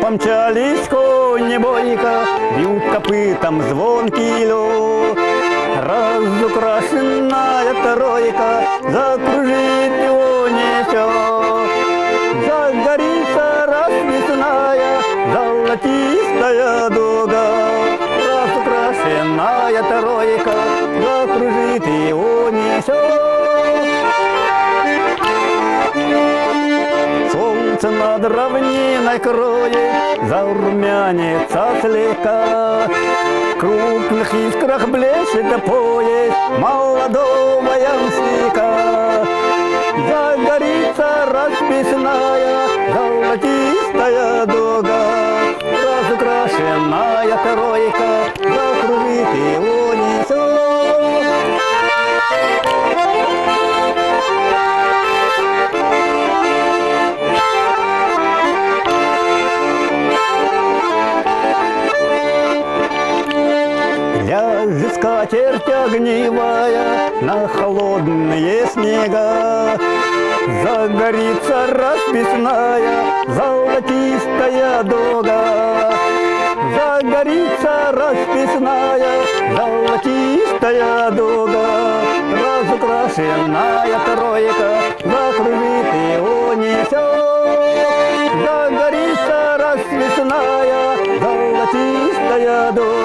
Помчались кони бойко, бьют копытом звонкий лед. Разукрашенная тройка закружит его несет. Загорится расписная золотистая дуга. Разукрашенная тройка закружит его несет. Солнце над равниной кроет, зарумянится слегка. В крупных искрах блещет пояс молодого ямщика. Загорится расписная золотистая дуга. Разукрашенная тройка закружит его несет. Ляжет скатерть огневая на холодные снега. Загорится расписная золотистая дуга. Загорится расписная золотистая дуга. Разукрашенная тройка закружит его несет. Загорится расписная золотистая дуга.